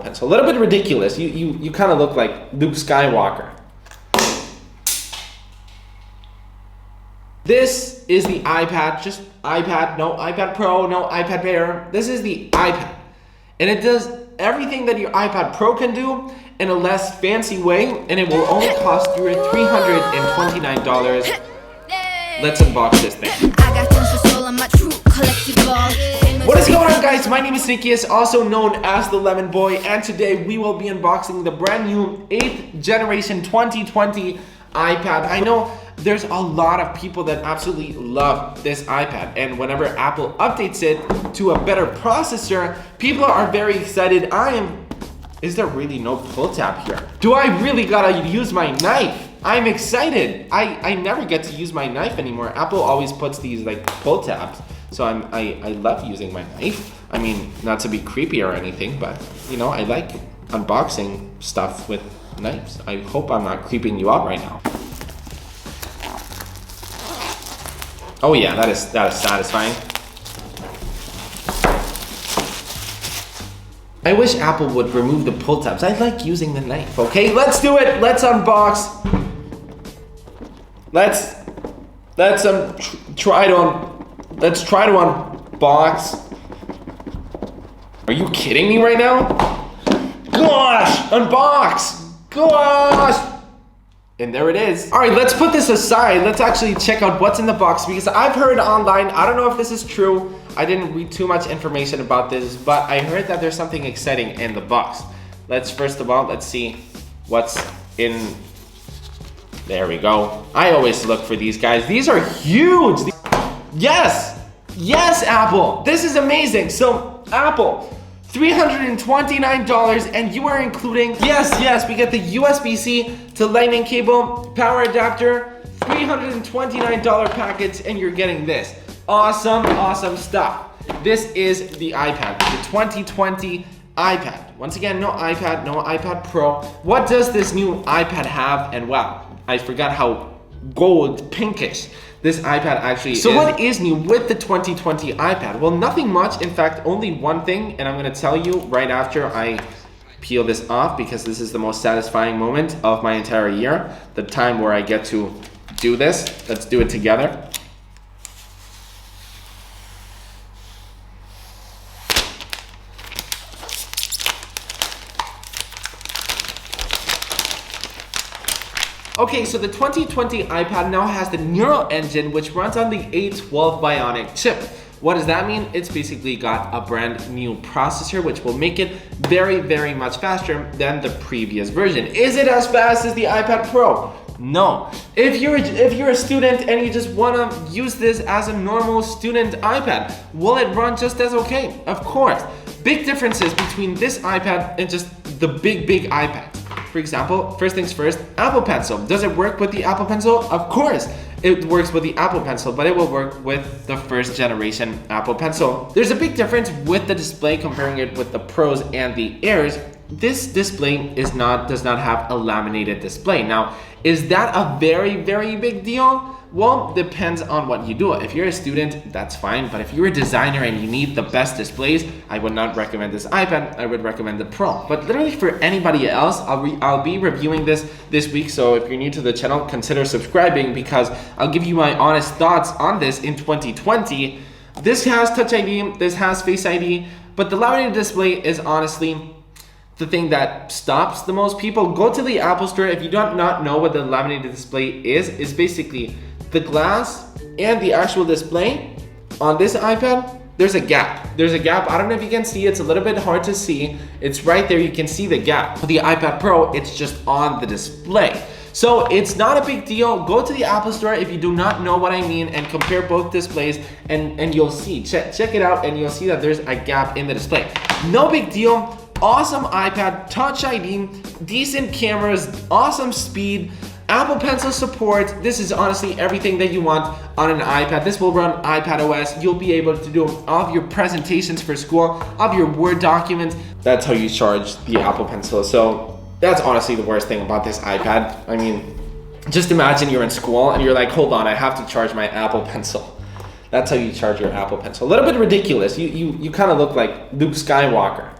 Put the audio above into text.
Pencil. A little bit ridiculous. You kind of look like Luke Skywalker. This is the iPad, just iPad, no iPad Pro, no iPad Air. This is the iPad. And it does everything that your iPad Pro can do in a less fancy way, and it will only cost you $329. Let's unbox this thing. What is going on, guys? My name is Nikias, also known as the Lemon Boy, and today we will be unboxing the brand new 8th generation 2020 iPad. I know there's a lot of people that absolutely love this iPad, and whenever Apple updates it to a better processor, people are very excited. Is there really no pull tab here? Do I really gotta use my knife? I'm excited. I never get to use my knife anymore. Apple always puts these like pull tabs, so I love using my knife. I mean, not to be creepy or anything, but you know, I like unboxing stuff with knives. I hope I'm not creeping you out right now. Oh yeah, that is satisfying. I wish Apple would remove the pull tabs. I like using the knife. Okay, let's do it. Let's unbox. Let's try to unbox. Are you kidding me right now? Gosh, unbox. Gosh. And there it is. All right, let's put this aside. Let's actually check out what's in the box, because I've heard online, I don't know if this is true. I didn't read too much information about this, but I heard that there's something exciting in the box. First of all, let's see what's in. There we go. I always look for these guys. These are huge. Yes, Apple. This is amazing. So Apple, $329, and you are including, yes, we get the USB-C to lightning cable, power adapter, $329 package, and you're getting this. Awesome stuff. This is the iPad, the 2020 iPad. Once again, no iPad, no iPad Pro. What does this new iPad have? And wow, I forgot how gold pinkish this iPad actually is. So what is new with the 2020 iPad? Well, nothing much. In fact, only one thing, and I'm gonna tell you right after I peel this off, because this is the most satisfying moment of my entire year, the time where I get to do this. Let's do it together. Okay, so the 2020 iPad now has the Neural Engine, which runs on the A12 Bionic chip. What does that mean? It's basically got a brand new processor, which will make it very much faster than the previous version. Is it as fast as the iPad Pro? No. If you're a student and you just want to use this as a normal student iPad, will it run just as okay? Of course. Big differences between this iPad and just the big iPads. For example, first things first, Apple Pencil. Does it work with the Apple Pencil? Of course, it works with the Apple Pencil, but it will work with the first generation Apple Pencil. There's a big difference with the display comparing it with the Pros and the Airs. This display does not have a laminated display. Now, is that a very big deal? Well, depends on what you do. If you're a student, that's fine. But if you're a designer and you need the best displays, I would not recommend this iPad. I would recommend the Pro. But literally for anybody else, I'll be reviewing this week. So if you're new to the channel, consider subscribing, because I'll give you my honest thoughts on this in 2020. This has Touch ID, this has Face ID, but the laminated display is honestly the thing that stops the most people. Go to the Apple Store. If you do not know what the laminated display is basically the glass and the actual display. On this iPad, there's a gap. I don't know if you can see, it's a little bit hard to see. It's right there, you can see the gap. For the iPad Pro, it's just on the display. So it's not a big deal. Go to the Apple Store if you do not know what I mean and compare both displays, and you'll see. Check it out and you'll see that there's a gap in the display. No big deal. Awesome iPad, Touch ID, decent cameras, awesome speed, Apple Pencil support. This is honestly everything that you want on an iPad. This will run iPad OS. You'll be able to do all of your presentations for school, all of your Word documents. That's how you charge the Apple Pencil. So that's honestly the worst thing about this iPad. I mean, just imagine you're in school and you're like, hold on, I have to charge my Apple Pencil. That's how you charge your Apple Pencil. A little bit ridiculous. You kind of look like Luke Skywalker.